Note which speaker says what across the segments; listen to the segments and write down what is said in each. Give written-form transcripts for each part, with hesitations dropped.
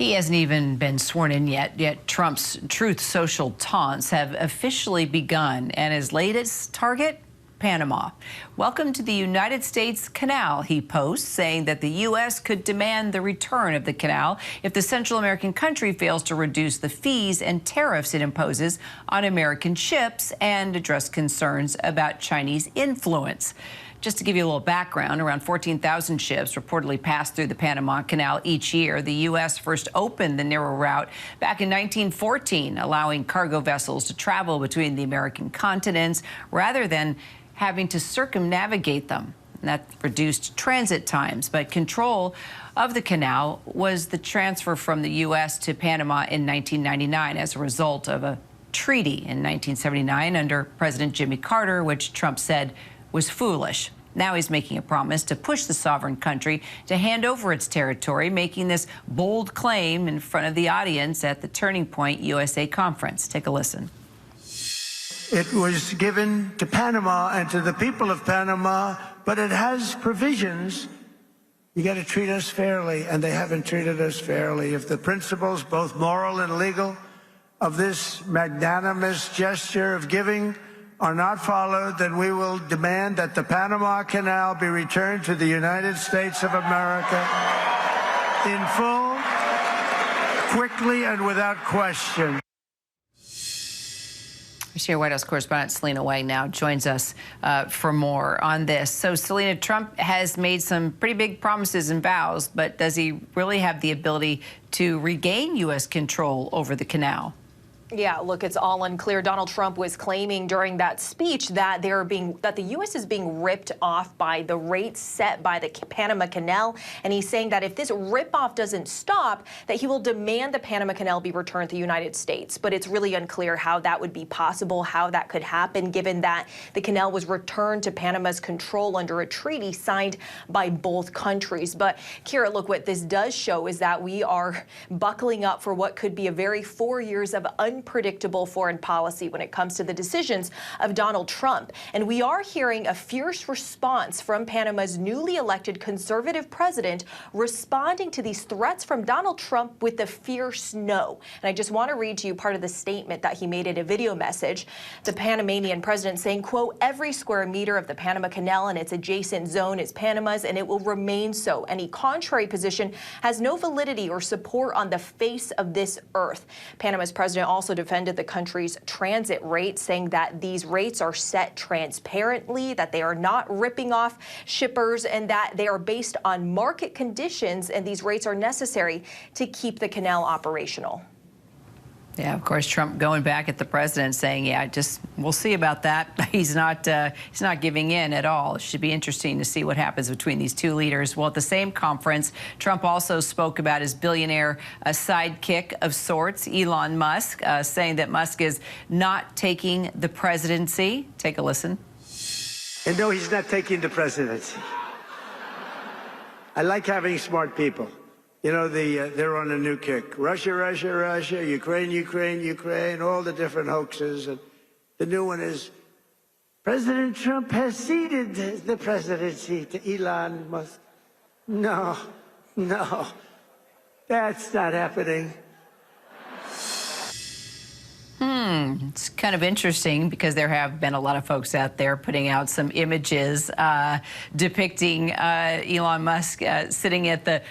Speaker 1: He hasn't even been sworn in yet Trump's Truth Social taunts have officially begun, and his latest target, Panama. Welcome to the United States canal, he posts, saying that the U.S. could demand the return of the canal if the Central American country fails to reduce the fees and tariffs it imposes on American ships and address concerns about Chinese influence. Just to give you a little background, around 14,000 ships reportedly pass through the Panama Canal each year. The U.S. first opened the narrow route back in 1914, allowing cargo vessels to travel between the American continents rather than having to circumnavigate them. And that reduced transit times, but control of the canal was the transfer from the U.S. to Panama in 1999 as a result of a treaty in 1979 under President Jimmy Carter, which Trump said was foolish. Now he's making a promise to push the sovereign country to hand over its territory, making this bold claim in front of the audience at the Turning Point USA conference. Take a listen.
Speaker 2: It was given to Panama and to the people of Panama, but it has provisions. You got to treat us fairly, and they haven't treated us fairly. If the principles, both moral and legal, of this magnanimous gesture of giving are not followed, then we will demand that the Panama Canal be returned to the United States of America in full, quickly, and without question.
Speaker 1: Senior White House correspondent Selena Wang now joins us for more on this. So, Selena, Trump has made some pretty big promises and vows, but does he really have the ability to regain U.S. control over the canal?
Speaker 3: Yeah, look, it's all unclear. Donald Trump was claiming during that speech that the U.S. is being ripped off by the rates set by the Panama Canal, and he's saying that if this ripoff doesn't stop, that he will demand the Panama Canal be returned to the United States. But it's really unclear how that would be possible, how that could happen, given that the canal was returned to Panama's control under a treaty signed by both countries. But Kira, look, what this does show is that we are buckling up for what could be a very 4 years of unpredictable foreign policy when it comes to the decisions of Donald Trump. And we are hearing a fierce response from Panama's newly elected conservative president, responding to these threats from Donald Trump with a fierce no. And I just want to read to you part of the statement that he made in a video message. The Panamanian president saying, quote, "Every square meter of the Panama Canal and its adjacent zone is Panama's, and it will remain so. Any contrary position has no validity or support on the face of this earth." Panama's president also defended the country's transit rates, saying that these rates are set transparently, that they are not ripping off shippers, and that they are based on market conditions, and these rates are necessary to keep the canal operational.
Speaker 1: Yeah, of course, Trump going back at the president saying, yeah, we'll see about that. He's not giving in at all. It should be interesting to see what happens between these two leaders. Well, at the same conference, Trump also spoke about his billionaire sidekick of sorts, Elon Musk, saying that Musk is not taking the presidency. Take a listen.
Speaker 2: And no, he's not taking the presidency. I like having smart people. You know, they're on a new kick. Russia, Russia, Russia, Ukraine, Ukraine, Ukraine, all the different hoaxes. And the new one is, President Trump has ceded the presidency to Elon Musk. No, no, that's not happening.
Speaker 1: It's kind of interesting because there have been a lot of folks out there putting out some images depicting Elon Musk sitting at the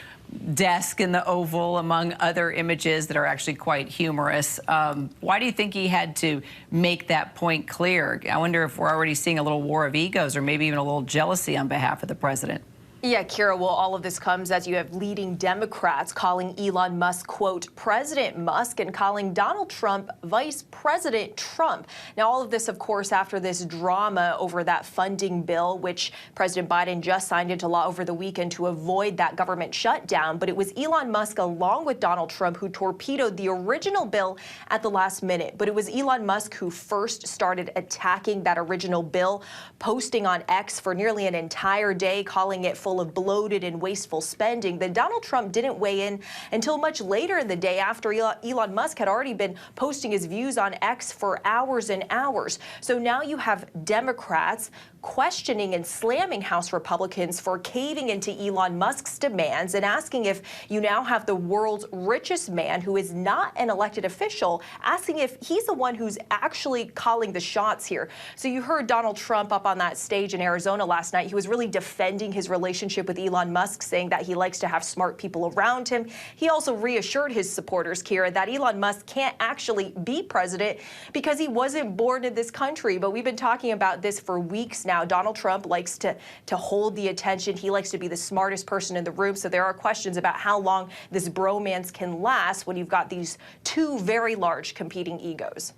Speaker 1: desk in the Oval, among other images that are actually quite humorous. Why do you think he had to make that point clear? I wonder if we're already seeing a little war of egos or maybe even a little jealousy on behalf of the president.
Speaker 3: Yeah, Kira, well, all of this comes as you have leading Democrats calling Elon Musk, quote, President Musk, and calling Donald Trump Vice President Trump. Now, all of this, of course, after this drama over that funding bill, which President Biden just signed into law over the weekend to avoid that government shutdown. But it was Elon Musk, along with Donald Trump, who torpedoed the original bill at the last minute. But it was Elon Musk who first started attacking that original bill, posting on X for nearly an entire day, calling it full full of bloated and wasteful spending. Then Donald Trump didn't weigh in until much later in the day, after Elon Musk had already been posting his views on X for hours and hours. So now you have Democrats questioning and slamming House Republicans for caving into Elon Musk's demands and asking if you now have the world's richest man, who is not an elected official, asking if he's the one who's actually calling the shots here. So you heard Donald Trump up on that stage in Arizona last night. He was really defending his relationship with Elon Musk, saying that he likes to have smart people around him. He also reassured his supporters, Kira, that Elon Musk can't actually be president because he wasn't born in this country. But we've been talking about this for weeks now. Donald Trump likes to hold the attention. He likes to be the smartest person in the room. So there are questions about how long this bromance can last when you've got these two very large competing egos.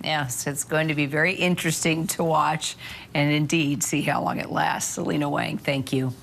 Speaker 1: Yes, it's going to be very interesting to watch and indeed see how long it lasts. Selena Wang, thank you.